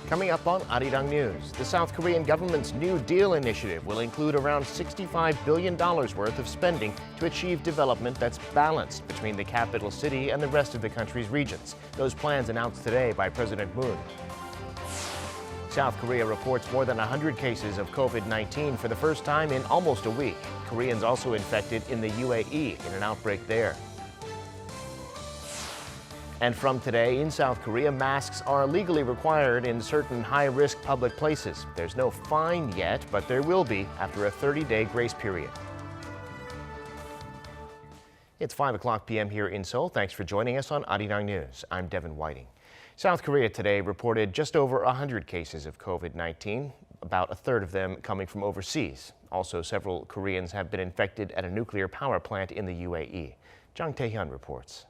Coming up on Arirang News, the South Korean government's New Deal initiative will include around $65 billion worth of spending to achieve development that's balanced between the capital city and the rest of the country's regions. Those plans announced today by President Moon. South Korea reports more than 100 cases of COVID-19 for the first time in almost a week. Koreans also infected in the UAE in an outbreak there. And from today, in South Korea, masks are legally required in certain high-risk public places. There's no fine yet, but there will be after a 30-day grace period. It's 5 o'clock p.m. here in Seoul. Thanks for joining us on Arirang News. I'm Devin Whiting. South Korea today reported just over 100 cases of COVID-19, about a third of them coming from overseas. Also, several Koreans have been infected at a nuclear power plant in the UAE. Jang Tae-hyun reports.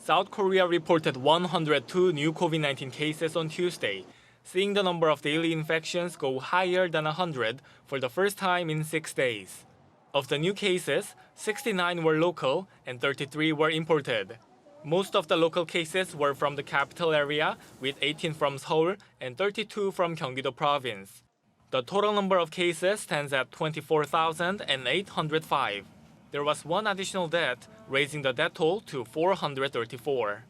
South Korea reported 102 new COVID-19 cases on Tuesday, seeing the number of daily infections go higher than 100 for the first time in 6 days. Of the new cases, 69 were local and 33 were imported. Most of the local cases were from the capital area, with 18 from Seoul and 32 from Gyeonggi-do province. The total number of cases stands at 24,805. There was one additional death, raising the death toll to 434.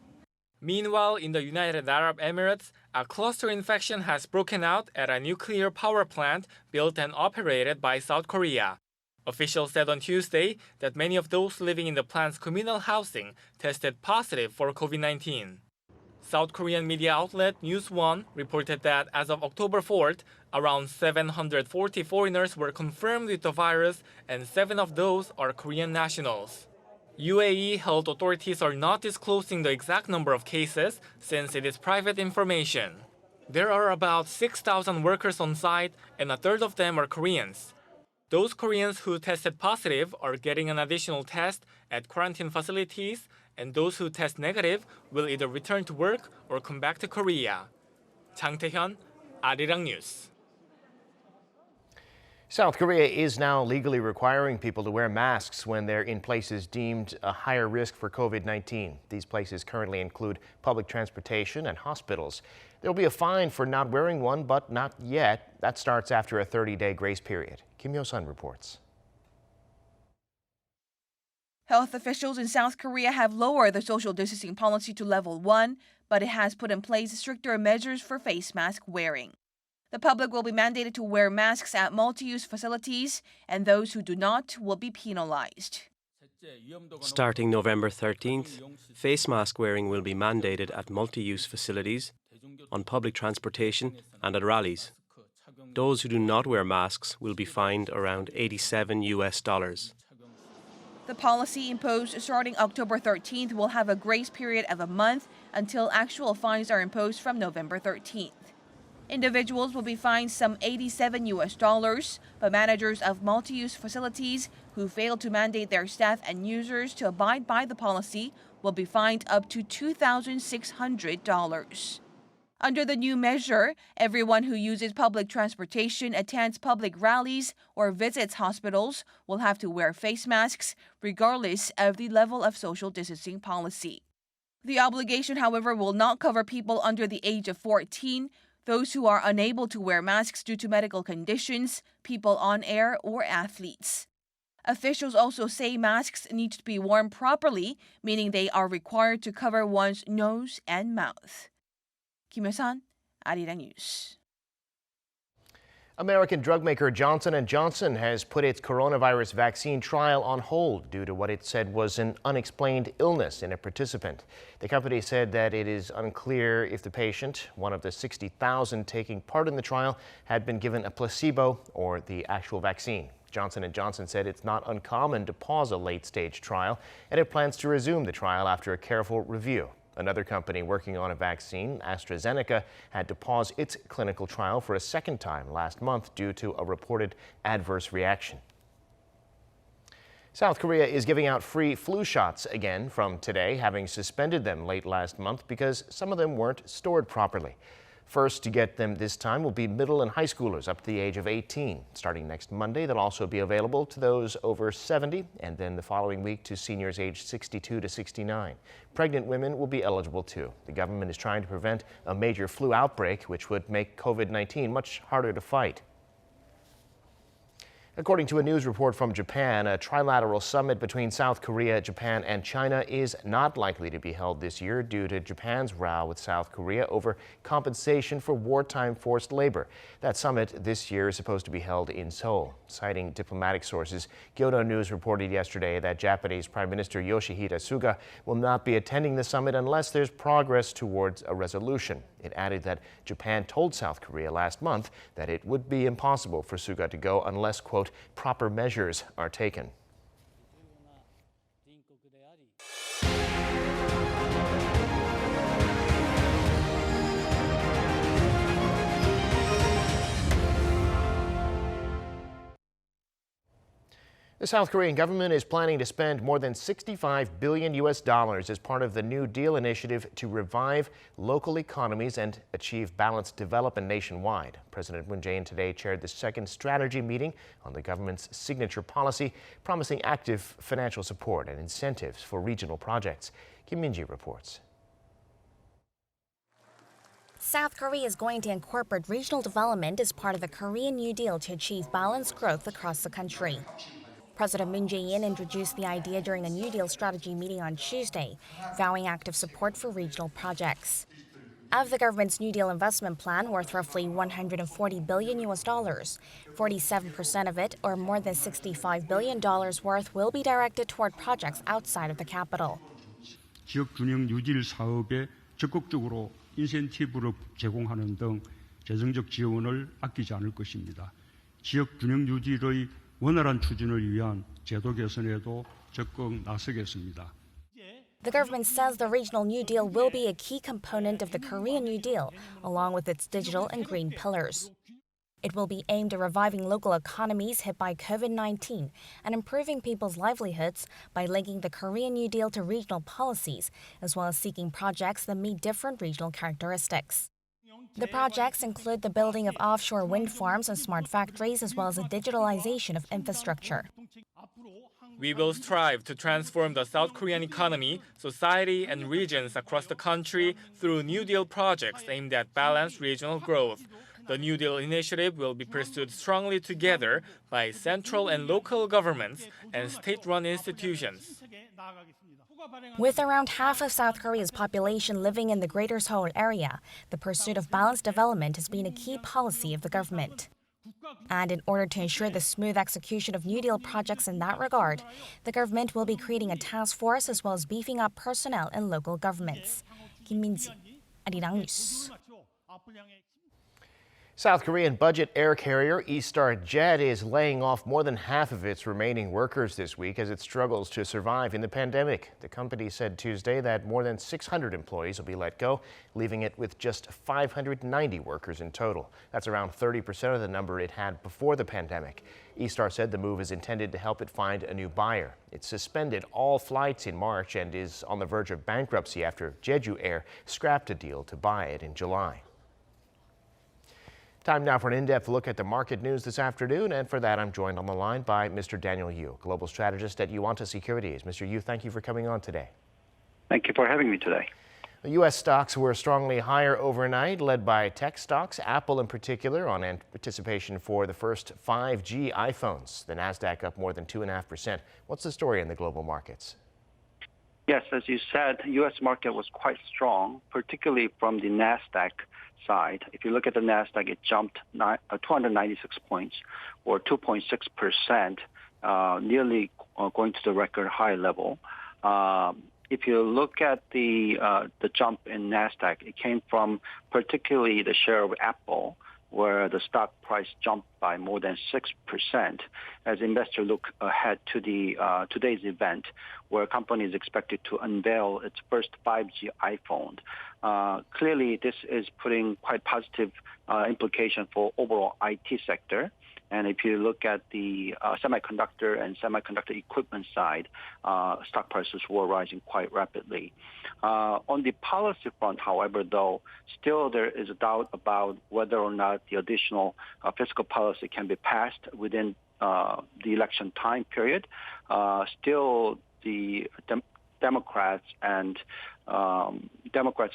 Meanwhile, in the United Arab Emirates, a cluster infection has broken out at a nuclear power plant built and operated by South Korea. Officials said on Tuesday that many of those living in the plant's communal housing tested positive for COVID-19. South Korean media outlet News One reported that as of October 4th, around 740 foreigners were confirmed with the virus, and 7 of those are Korean nationals. UAE health authorities are not disclosing the exact number of cases since it is private information. There are about 6,000 workers on site, and a third of them are Koreans. Those Koreans who tested positive are getting an additional test at quarantine facilities, and those who test negative will either return to work or come back to Korea. Jang Tae-hyun, Arirang News. South Korea is now legally requiring people to wear masks when they're in places deemed a higher risk for COVID-19. These places currently include public transportation and hospitals. There'll be a fine for not wearing one, but not yet. That starts after a 30-day grace period. Kim Yo-sun reports. Health officials in South Korea have lowered the social distancing policy to level 1, but it has put in place stricter measures for face mask wearing. The public will be mandated to wear masks at multi-use facilities, and those who do not will be penalized. Starting November 13th, face mask wearing will be mandated at multi-use facilities, on public transportation and at rallies. Those who do not wear masks will be fined around $87. The policy imposed starting October 13th will have a grace period of a month until actual fines are imposed from November 13th. Individuals will be fined some $87, but managers of multi-use facilities who fail to mandate their staff and users to abide by the policy will be fined up to $2,600. Under the new measure, everyone who uses public transportation, attends public rallies, or visits hospitals will have to wear face masks, regardless of the level of social distancing policy. The obligation, however, will not cover people under the age of 14, those who are unable to wear masks due to medical conditions, people on air, or athletes. Officials also say masks need to be worn properly, meaning they are required to cover one's nose and mouth. Kim Yo-sun, Arirang News. American drug maker Johnson&Johnson has put its coronavirus vaccine trial on hold due to what it said was an unexplained illness in a participant. The company said that it is unclear if the patient, one of the 60,000 taking part in the trial, had been given a placebo or the actual vaccine. Johnson&Johnson said it's not uncommon to pause a late-stage trial, and it plans to resume the trial after a careful review. Another company working on a vaccine, AstraZeneca, had to pause its clinical trial for a second time last month due to a reported adverse reaction. South Korea is giving out free flu shots again from today, having suspended them late last month because some of them weren't stored properly. First to get them this time will be middle and high schoolers up to the age of 18. Starting next Monday, they'll also be available to those over 70, and then the following week to seniors aged 62 to 69. Pregnant women will be eligible too. The government is trying to prevent a major flu outbreak, which would make COVID-19 much harder to fight. According to a news report from Japan, a trilateral summit between South Korea, Japan, and China is not likely to be held this year due to Japan's row with South Korea over compensation for wartime forced labor. That summit this year is supposed to be held in Seoul. Citing diplomatic sources, Kyodo News reported yesterday that Japanese Prime Minister Yoshihide Suga will not be attending the summit unless there's progress towards a resolution. It added that Japan told South Korea last month that it would be impossible for Suga to go unless, quote, proper measures are taken. The South Korean government is planning to spend more than $65 billion as part of the New Deal initiative to revive local economies and achieve balanced development nationwide. President Moon Jae-in today chaired the second strategy meeting on the government's signature policy, promising active financial support and incentives for regional projects. Kim Min-ji reports. South Korea is going to incorporate regional development as part of the Korean New Deal to achieve balanced growth across the country. President Moon Jae-in introduced the idea during a New Deal strategy meeting on Tuesday, vowing active support for regional projects. Of the government's New Deal investment plan, worth roughly $140 billion, 47% of it, or more than $65 billion worth, will be directed toward projects outside of the capital. 지역 균형 유지 사업에 적극적으로 인센티브를 제공하는 등 재정적 지원을 아끼지 않을 것입니다. 지역 균형 유지의 원활한 추진을 위한 제도 개선에도 적극 나서겠습니다. The government says the regional New Deal will be a key component of the Korean New Deal, along with its digital and green pillars. It will be aimed at reviving local economies hit by COVID-19 and improving people's livelihoods by linking the Korean New Deal to regional policies, as well as seeking projects that meet different regional characteristics. The projects include the building of offshore wind farms and smart factories, as well as the digitalization of infrastructure. We will strive to transform the South Korean economy, society, and regions across the country through New Deal projects aimed at balanced regional growth. The New Deal initiative will be pursued strongly together by central and local governments and state-run institutions. With around half of South Korea's population living in the Greater Seoul area, the pursuit of balanced development has been a key policy of the government. And in order to ensure the smooth execution of New Deal projects in that regard, the government will be creating a task force as well as beefing up personnel in local governments. Kim Min-ji, Arirang News. South Korean budget air carrier Eastar Jet is laying off more than half of its remaining workers this week as it struggles to survive in the pandemic. The company said Tuesday that more than 600 employees will be let go, leaving it with just 590 workers in total. That's around 30% of the number it had before the pandemic. Eastar said the move is intended to help it find a new buyer. It suspended all flights in March and is on the verge of bankruptcy after Jeju Air scrapped a deal to buy it in July. Time now for an in-depth look at the market news this afternoon, and for that I'm joined on the line by Mr. Daniel Yu, global strategist at Yuanta Securities. Mr. Yu, thank you for coming on today. Thank you for having me today. The U.S. stocks were strongly higher overnight, led by tech stocks, Apple in particular, on anticipation for the first 5G iPhones. The Nasdaq up more than 2.5%. What's the story in the global markets? Yes, as you said, the U.S. market was quite strong, particularly from the Nasdaq side. If you look at the Nasdaq, it jumped 296 points, or 2.6%, nearly going to the record high level. If you look at the jump in Nasdaq, it came from particularly the share of Apple, where the stock price jumped by more than 6%, as investors look ahead to the today's event, where company is expected to unveil its first 5G iPhone. Clearly, this is putting quite positive implication for overall IT sector, And if you look at the semiconductor and semiconductor equipment side, stock prices were rising quite rapidly. On the policy front, however, though, still there is a doubt about whether or not the additional fiscal policy can be passed within the election time period. Still, the Democrats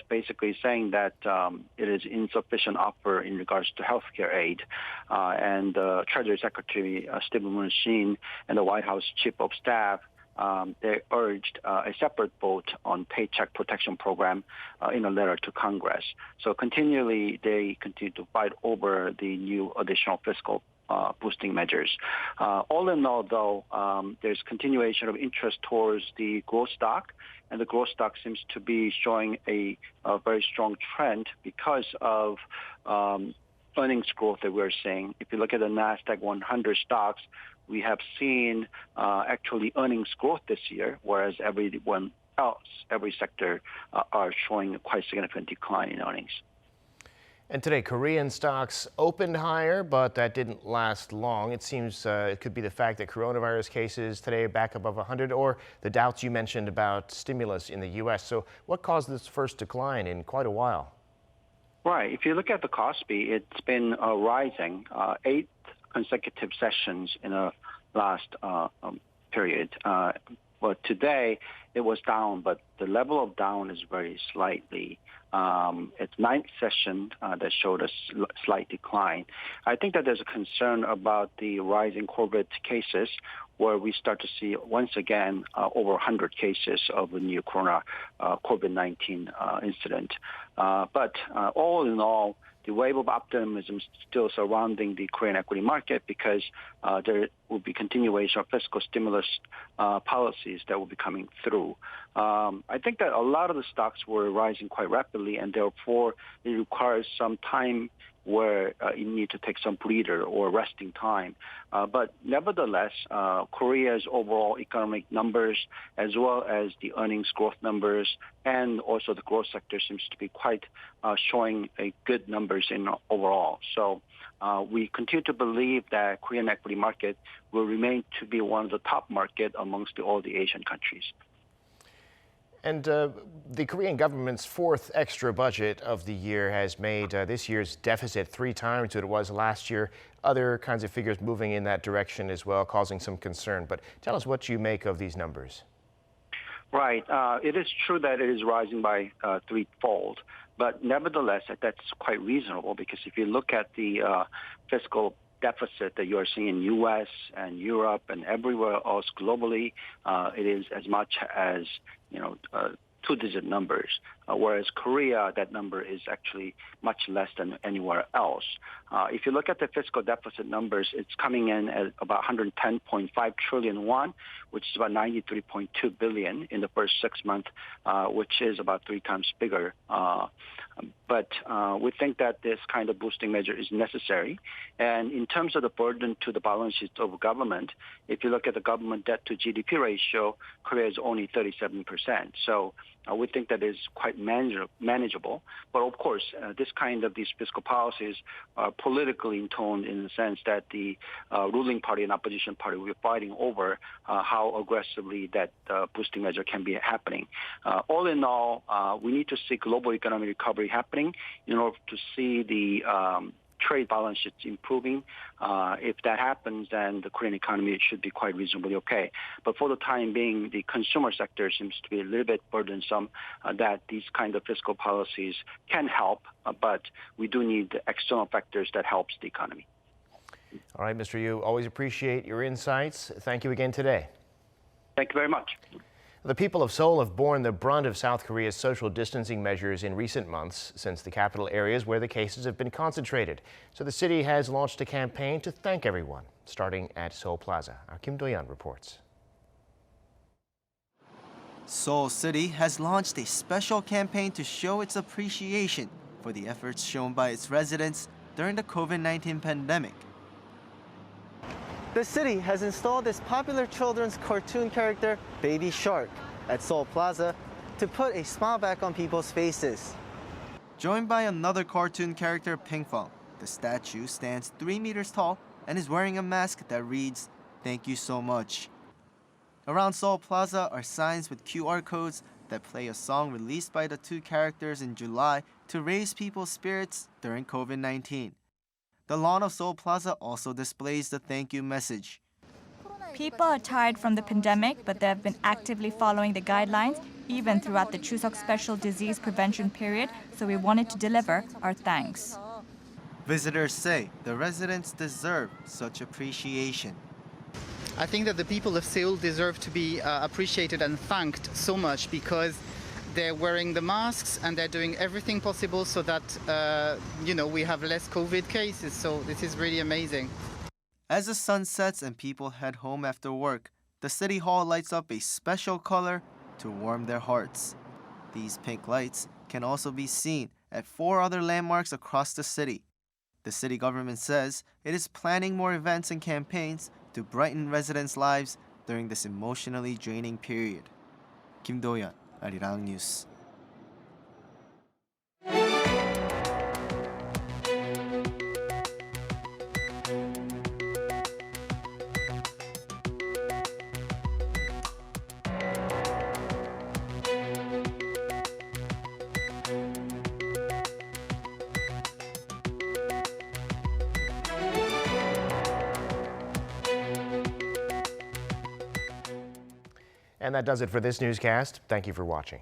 basically saying that it is insufficient offer in regards to healthcare aid, and Treasury Secretary Stephen Mnuchin and the White House Chief of Staff they urged a separate vote on Paycheck Protection Program in a letter to Congress. So continually, they continue to fight over the new additional fiscal boosting measures. All in all, though, there's continuation of interest towards the growth stock, and the growth stock seems to be showing a very strong trend because of earnings growth that we're seeing. If you look at the NASDAQ 100 stocks, we have seen actually earnings growth this year, whereas everyone else, every sector, are showing a quite significant decline in earnings. And today, Korean stocks opened higher, but that didn't last long. It seems it could be the fact that coronavirus cases today are back above 100, or the doubts you mentioned about stimulus in the U.S. So what caused this first decline in quite a while? Right. If you look at the Kospi, it's been rising 8 consecutive sessions in the last period. But today, it was down, but the level of down is very slightly. It's 9th session that showed a slight decline. I think that there's a concern about the rising COVID cases, where we start to see once again over 100 cases of the new COVID-19 incident. But all in all, the wave of optimism still surrounding the Korean equity market because there will be continuation of fiscal stimulus policies that will be coming through. I think that a lot of the stocks were rising quite rapidly, and therefore it requires some time where you need to take some breather or resting time. But nevertheless, Korea's overall economic numbers, as well as the earnings growth numbers, and also the growth sector seems to be quite showing a good numbers in overall. So we continue to believe that Korean equity market will remain to be one of the top market amongst all the Asian countries. And the Korean government's 4th extra budget of the year has made this year's deficit 3 times what it was last year. Other kinds of figures moving in that direction as well, causing some concern. But tell us what you make of these numbers. Right. It is true that it is rising by threefold. But nevertheless, that's quite reasonable because if you look at the fiscal deficit that you are seeing in U.S. and Europe and everywhere else globally, it is as much as 2-digit numbers, whereas Korea, that number is actually much less than anywhere else. If you look at the fiscal deficit numbers, it's coming in at about 110.5 trillion won, which is about 93.2 billion in the first 6 months, which is about 3 times bigger. But we think that this kind of boosting measure is necessary. And in terms of the burden to the balance sheet of government, if you look at the government debt to GDP ratio, Korea is only 37%. So we think that is quite manageable. But of course, this kind of these fiscal policies are politically intoned in the sense that the ruling party and opposition party will be fighting over how aggressively that boosting measure can be happening. All in all, we need to see global economic recovery happening in order to see the trade balance sheets improving. If that happens, then the Korean economy should be quite reasonably okay. But for the time being, the consumer sector seems to be a little bit burdensome that these kind of fiscal policies can help, but we do need external factors that helps the economy. All right, Mr. Yu, always appreciate your insights. Thank you again today. Thank you very much. The people of Seoul have borne the brunt of South Korea's social distancing measures in recent months since the capital areas where the cases have been concentrated. So the city has launched a campaign to thank everyone, starting at Seoul Plaza. Our Kim Do-yeon reports. Seoul City has launched a special campaign to show its appreciation for the efforts shown by its residents during the COVID-19 pandemic. The city has installed this popular children's cartoon character, Baby Shark, at Seoul Plaza to put a smile back on people's faces. Joined by another cartoon character, Pinkfong, the statue stands 3 meters tall and is wearing a mask that reads, "Thank you so much." Around Seoul Plaza are signs with QR codes that play a song released by the two characters in July to raise people's spirits during COVID-19. The lawn of Seoul Plaza also displays the thank you message. People are tired from the pandemic, but they have been actively following the guidelines, even throughout the Chuseok Special Disease Prevention period, so we wanted to deliver our thanks. Visitors say the residents deserve such appreciation. I think that the people of Seoul deserve to be appreciated and thanked so much because they're wearing the masks and they're doing everything possible so that, we have less COVID cases. So this is really amazing. As the sun sets and people head home after work, the City Hall lights up a special color to warm their hearts. These pink lights can also be seen at 4 other landmarks across the city. The city government says it is planning more events and campaigns to brighten residents' lives during this emotionally draining period. Kim Do-yeon, Arirang News. And that does it for this newscast. Thank you for watching.